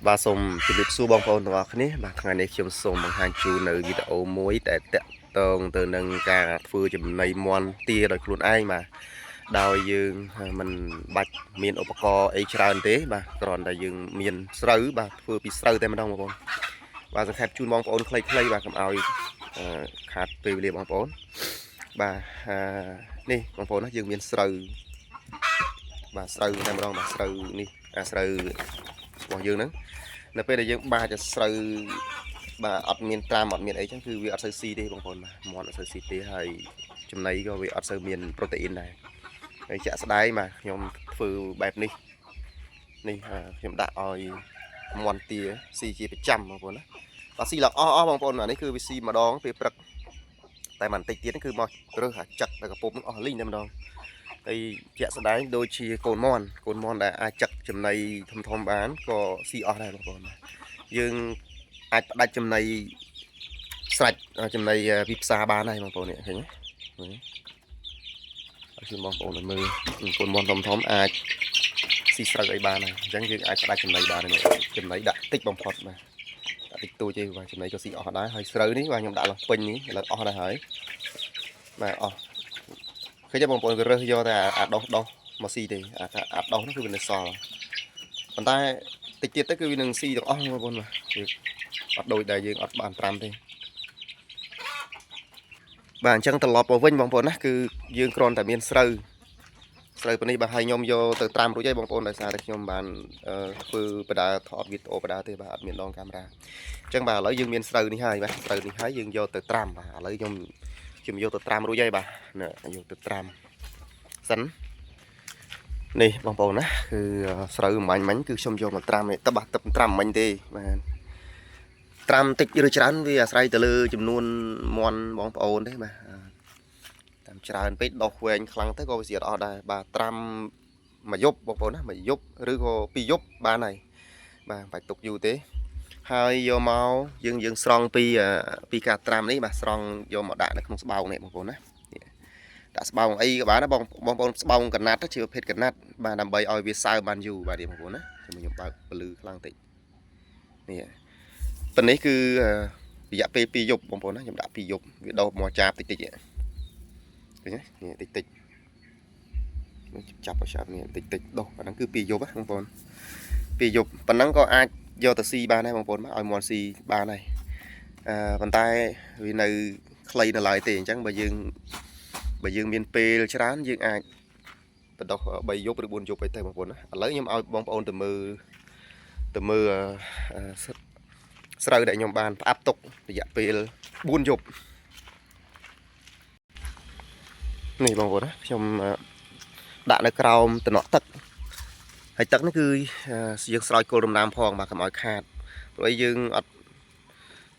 បាទសូមជម្រាបសួរបងប្អូនទាំងអស់គ្នាបាទថ្ងៃនេះខ្ញុំសូមបង្ហាញជូននៅវីដេអូមួយដែលតាក់ទងទៅនឹងការធ្វើចំណីមាន់ទាដោយខ្លួនឯងបាទដោយយើងមិនបាច់មានឧបករណ៍អីច្រើនទេបាទគ្រាន់តែយើងមានស្រូវបាទធ្វើពីស្រូវតែម្ដងបងប្អូនបាទសង្ខេបជូនបងប្អូនខ្លីៗបាទកុំឲ្យខាតពេលវេលាបងប្អូនបាទនេះបងប្អូនណាយើងមានស្រូវបាទស្រូវតែម្ដងបាទស្រូវនេះស្រូវរបស់យើងហ្នឹងនៅពេលដែលយើងបាចស្រូវបាទអត់មានត្រាំអត់មានអីចឹងគឺវាអត់សូវស៊ីទេបងប្អូនបាទមាន់អត់សូវស៊ីទេហើយចំណីក៏វាអត់សូវមានប្រូតេអ៊ីនដែរហើយជាក់ស្ដែងបាទខ្ញុំធ្វើបែបនេះខ្ញុំដាក់ឲ្យមាន់ទាស៊ីជាប្រចាំបងប្អូនណាបាទស៊ីឡើងអស់បងប្អូនអានេះគឺវាស៊ីម្ដងពេលព្រឹកតែបន្តិចទៀតគឺមករើសអាចឹកតែកពុំនឹងអស់លីងតែម្ដងហើយជាក់ស្ដែងដូចជាកូនមាន់ដែលអាចចឹកចំណីធំបានក៏ស៊ីអស់ដែរបងប្អូនយើងអាចផ្ដាច់ចំណីស្រាច់ចំណីពីផ្សារបានហើយបងប្អូននេះឃើញទេឲ្យជូនបងប្អូនមើលកូនមាន់ធំអាចស៊ីស្រូវអីបានហើយអញ្ចឹងយើងអាចផ្ដាច់ចំណីបានហើយចំណីដាក់តិចបំផុតបាទដាក់តិចតួចទេបាទចំណីក៏ស៊ីអស់ដែរហើយស្រូវនេះបាទខ្ញុំដាក់ឡើងពេញនេះឡើងអស់ដែរហើយបាទអស់ឃើញទេបងប្អូនវារើសយកតែអាដោះមកស៊ីទេអាដោះនោះគឺវានៅសល់ប៉ុន្តែតិចទៀតទៅគឺវានឹងស៊ីទាំងអស់បងប្អូនបាទវាអត់ដូចដែលយើងអត់បានត្រាំទេបាទអញ្ចឹងត្រឡប់មកវិញបងប្អូនណាគឺយើងគ្រាន់តែមានស្រូវប៉ុណ្នេះបាទហើយខ្ញុំយកទៅត្រាំរួចហើយបងប្អូនដោយសារតែខ្ញុំបានធ្វើបដាថតវីដេអូបដាទេបាទអត់មានដងកាមេរ៉ាអញ្ចឹងបាទឥឡូវយើងមានស្រូវនេះហើយបាទស្រូវនេះហើយយើងយកទៅត្រាំបាទឥឡូវខ្ញុំយកទៅត្រាំរួចហើយបាទយកទៅត្រាំសិននេះបងប្អូនណាគឺស្រូវមាញ់គឺខ្ញុំយកមកត្រាំនេះតើបាទទឹកត្រាំមិញទេបាទត្រាំតិចឬច្រើនវាអាស្រ័យទៅលើចំនួនមាន់បងប្អូនទេបាទតាមច្រើនពេកដោះវែងខ្លាំងទៅក៏វាស្អាតអស់ដែរបាទត្រាំមួយយប់បងប្អូនណាមួយយប់ឬក៏ពីរយប់បានហើយបាទបាច់ទុកយូរទេហើយយកមកយើងស្រង់ពីការត្រាំនេះបាទស្រង់យកមកដាក់នៅក្នុងស្បោងនេះបងប្អូនណាដាក់ស្បោងអីក៏បានដែរបងប្អូនស្បោងកណាត់ជាប្រភេទកណាត់បាទដើម្បីឲ្យវាសើបានយូរបាទនេះបងប្អូនណាខ្ញុំបើកពលឺខ្លាំងតិចនេះប៉ុន្នេះគឺរយៈពេល2យប់បងប្អូនណាខ្ញុំដាក់2យប់វាដោះមកចាបតិចឃើញទេនេះតិចចាប់ឲ្យចាប់នេះតិចដោះអាហ្នឹងគឺ2យប់បងប្អូន2យប់ប៉ុណ្ណឹងក៏អាចយកទៅស៊ីបានដែរបងប្អូនមកឲ្យមាន់ស៊ីបានហើយប៉ុន្តែវានៅខ្លីនៅឡើយទេអញ្ចឹងបើយើងមានពេលច្រើនយើងអាចបដោះ3យប់ឬ4យប់អីទៅបងប្អូនណាឥឡូវខ្ញុំឲ្យបងប្អូនទៅមើលស្រូវដែលខ្ញុំបានផ្អាប់ទុករយៈពេល4យប់នេះបងប្អូនណាខ្ញុំដាក់នៅក្រោមតំណក់ទឹកហើយទឹកនេះគឺយើងស្រោចគល់ដំណាំផងបាទកុំឲ្យខាតព្រោះយើងអត់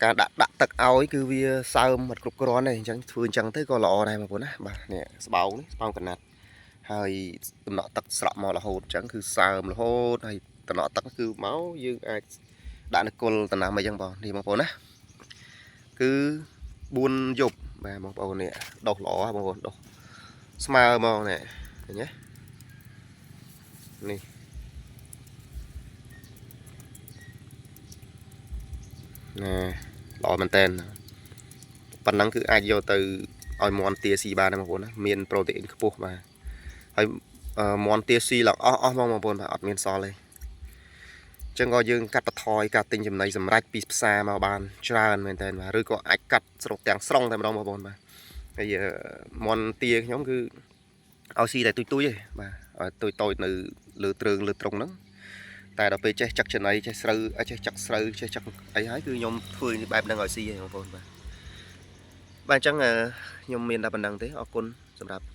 ការដាក់ទឹកឲ្យគឺវាសើមអត់គ្រប់គ្រាន់ទេអញ្ចឹងធ្វើអញ្ចឹងទៅក៏ល្អដែរបងប្អូនណាបាទនេះស្បោងនេះស្បោងកណាត់ហើយតំណក់ទឹកស្រក់មករហូតអញ្ចឹងគឺសើមរហូតហើយតំណក់ទឹកគឺមកយើងអាចដាក់នៅគល់តំណាំអីចឹងបងនេះបងប្អូនណាគឺ4យប់បាទបងប្អូននេះដុះល្អបងប្អូនដុះស្មើហ្មងនេះឃើញទេនេះល្អមែនតើប៉ុណ្ណឹងគឺអាចយកទៅឲ្យមាន់ទាស៊ីបានដែរបងប្អូនណាមានប្រូតេអ៊ីនខ្ពស់បាទហើយមាន់ទាស៊ីឡើងអស់បងប្អូនបាទអត់មានសល់ទេចឹងក៏យើងកាត់បន្ថយការទិញចំណីសម្រាប់ពីផ្សារមកបានច្រើនមែនតើបាទឬក៏អាចកាត់ស្រុកទាំងស្រុងតែម្ដងបងប្អូនបាទហើយមាន់ទាខ្ញុំគឺឲ្យស៊ីតែទុយទេបាទទុយនៅលើទ្រើងលើត្រង់ហ្នឹងតែដល់ពេលចេះចាក់ចំណីចេះស្រូវចេះចាក់ស្រូវចេះចាក់អីហើយគឺខ្ញុំធ្វើបែបហ្នឹងឲ្យស៊ីឯងបងប្អូនបាទអញ្ចឹងខ្ញុំមានតែប៉ុណ្្នឹងទេអរគុណសម្រាប់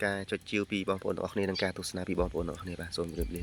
ការចុចជាវពីបងប្អូនទាំងអស់គ្នានិងការទស្សនាពីបងប្អូនទាំងអស់គ្នាបាទសូមជម្រាបលា